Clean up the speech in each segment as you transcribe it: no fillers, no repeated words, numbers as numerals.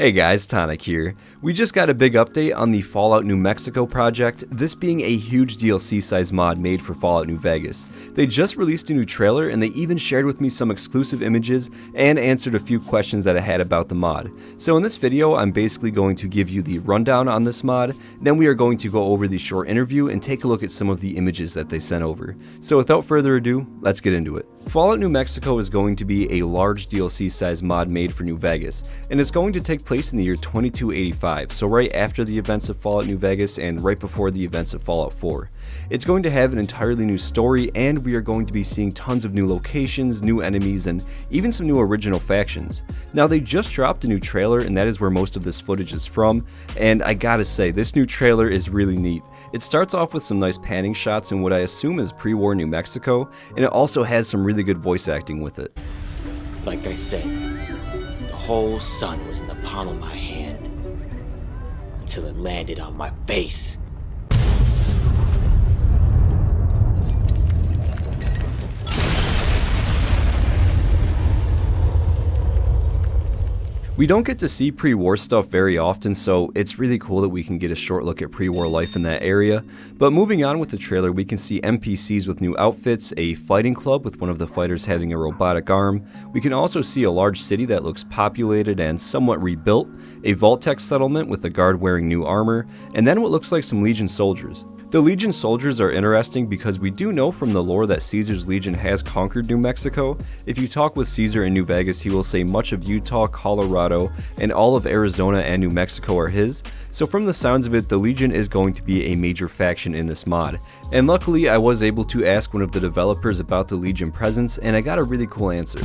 Hey guys, Tonic here. We just got a big update on the Fallout New Mexico project, this being a huge DLC size mod made for Fallout New Vegas. They just released a new trailer and they even shared with me some exclusive images and answered a few questions that I had about the mod. So in this video, I'm basically going to give you the rundown on this mod, then we are going to go over the short interview and take a look at some of the images that they sent over. So without further ado, let's get into it. Fallout New Mexico is going to be a large DLC size mod made for New Vegas, and it's going to take place in the year 2285, so right after the events of Fallout New Vegas and right before the events of Fallout 4. It's going to have an entirely new story, and we are going to be seeing tons of new locations, new enemies, and even some new original factions. Now they just dropped a new trailer, and that is where most of this footage is from, and I gotta say, this new trailer is really neat. It starts off with some nice panning shots in what I assume is pre-war New Mexico, and it also has some really good voice acting with it. Like I said, the whole sun was in the palm of my hand until it landed on my face. We don't get to see pre-war stuff very often, so it's really cool that we can get a short look at pre-war life in that area. But moving on with the trailer, we can see NPCs with new outfits, a fighting club with one of the fighters having a robotic arm. We can also see a large city that looks populated and somewhat rebuilt, a Vault-Tec settlement with a guard wearing new armor, and then what looks like some Legion soldiers. The Legion soldiers are interesting because we do know from the lore that Caesar's Legion has conquered New Mexico. If you talk with Caesar in New Vegas, he will say much of Utah, Colorado, and all of Arizona and New Mexico are his. So from the sounds of it, the Legion is going to be a major faction in this mod. And luckily, I was able to ask one of the developers about the Legion presence, and I got a really cool answer.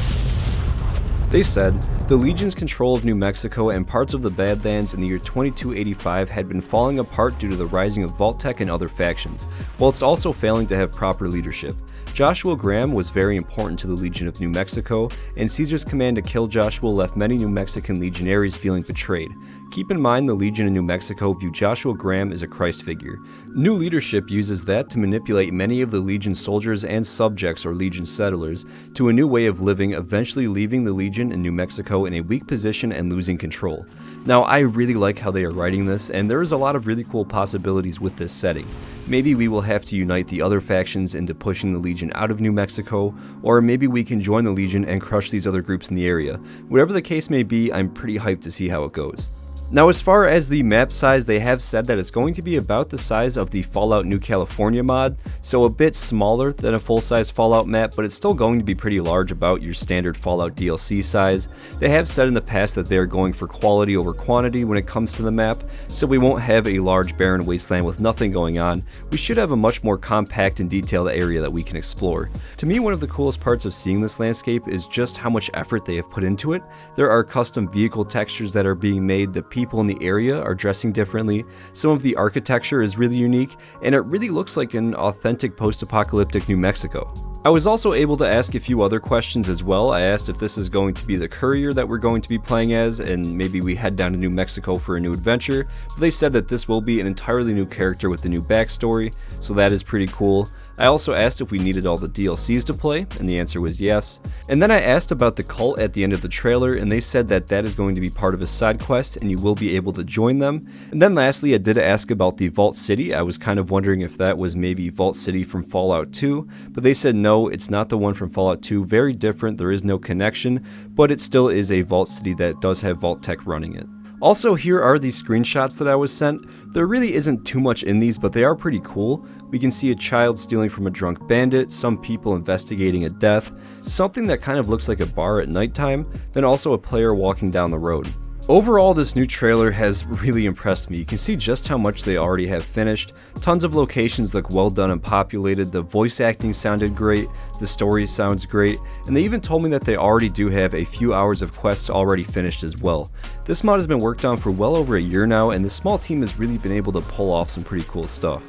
They said, the Legion's control of New Mexico and parts of the Badlands in the year 2285 had been falling apart due to the rising of Vault-Tec and other factions, whilst also failing to have proper leadership. Joshua Graham was very important to the Legion of New Mexico, and Caesar's command to kill Joshua left many New Mexican legionaries feeling betrayed. Keep in mind the Legion in New Mexico view Joshua Graham as a Christ figure. New leadership uses that to manipulate many of the Legion soldiers and subjects or Legion settlers to a new way of living, eventually leaving the Legion in New Mexico in a weak position and losing control. Now I really like how they are writing this, and there is a lot of really cool possibilities with this setting. Maybe we will have to unite the other factions into pushing the Legion out of New Mexico, or maybe we can join the Legion and crush these other groups in the area. Whatever the case may be, I'm pretty hyped to see how it goes. Now as far as the map size, they have said that it's going to be about the size of the Fallout New California mod, so a bit smaller than a full-size Fallout map, but it's still going to be pretty large, about your standard Fallout DLC size. They have said in the past that they are going for quality over quantity when it comes to the map, so we won't have a large barren wasteland with nothing going on. We should have a much more compact and detailed area that we can explore. To me, one of the coolest parts of seeing this landscape is just how much effort they have put into it. There are custom vehicle textures that are being made, the people in the area are dressing differently, some of the architecture is really unique, and it really looks like an authentic post-apocalyptic New Mexico. I was also able to ask a few other questions as well. I asked if this is going to be the courier that we're going to be playing as, and maybe we head down to New Mexico for a new adventure, but they said that this will be an entirely new character with a new backstory, so that is pretty cool. I also asked if we needed all the DLCs to play, and the answer was yes. And then I asked about the cult at the end of the trailer, and they said that that is going to be part of a side quest, and you will be able to join them. And then lastly, I did ask about the Vault City. I was kind of wondering if that was maybe Vault City from Fallout 2, but they said no, it's not the one from Fallout 2, very different, there is no connection, but it still is a Vault City that does have Vault-Tec running it. Also, here are the screenshots that I was sent. There really isn't too much in these, but they are pretty cool. We can see a child stealing from a drunk bandit, some people investigating a death, something that kind of looks like a bar at nighttime, then also a player walking down the road. Overall, this new trailer has really impressed me. You can see just how much they already have finished. Tons of locations look well done and populated, the voice acting sounded great, the story sounds great, and they even told me that they already do have a few hours of quests already finished as well. This mod has been worked on for well over a year now, and this small team has really been able to pull off some pretty cool stuff.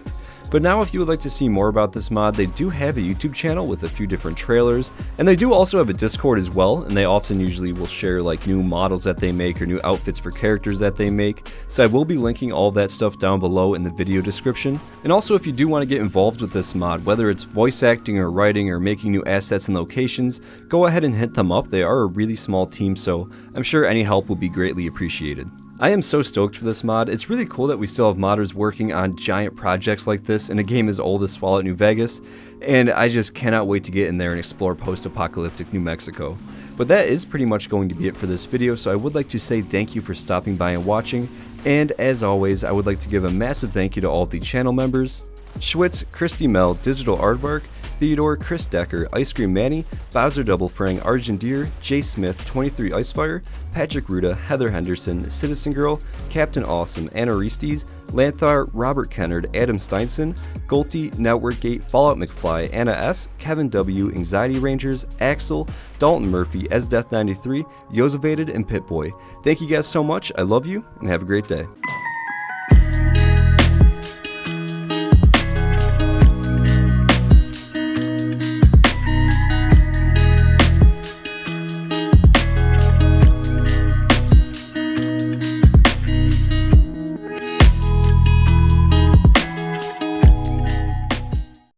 But now if you would like to see more about this mod, they do have a YouTube channel with a few different trailers, and they do also have a Discord as well, and they often usually will share like new models that they make or new outfits for characters that they make. So I will be linking all of that stuff down below in the video description. And also if you do want to get involved with this mod, whether it's voice acting or writing or making new assets and locations, go ahead and hit them up. They are a really small team, so I'm sure any help will be greatly appreciated. I am so stoked for this mod. It's really cool that we still have modders working on giant projects like this in a game as old as Fallout New Vegas, and I just cannot wait to get in there and explore post-apocalyptic New Mexico. But that is pretty much going to be it for this video, so I would like to say thank you for stopping by and watching, and as always, I would like to give a massive thank you to all of the channel members: Schwitz, Christy Mel, Digital Aardvark, Theodore, Chris Decker, Ice Cream Manny, Bowser Double Frang, Argent Deer, Jay Smith, 23 Icefire, Patrick Ruda, Heather Henderson, Citizen Girl, Captain Awesome, Anna Ristes, Lanthar, Robert Kennard, Adam Steinson, Golty, Network Gate, Fallout McFly, Anna S, Kevin W, Anxiety Rangers, Axel, Dalton Murphy, SDeath93, Yosevated, and Pitboy. Thank you guys so much, I love you, and have a great day.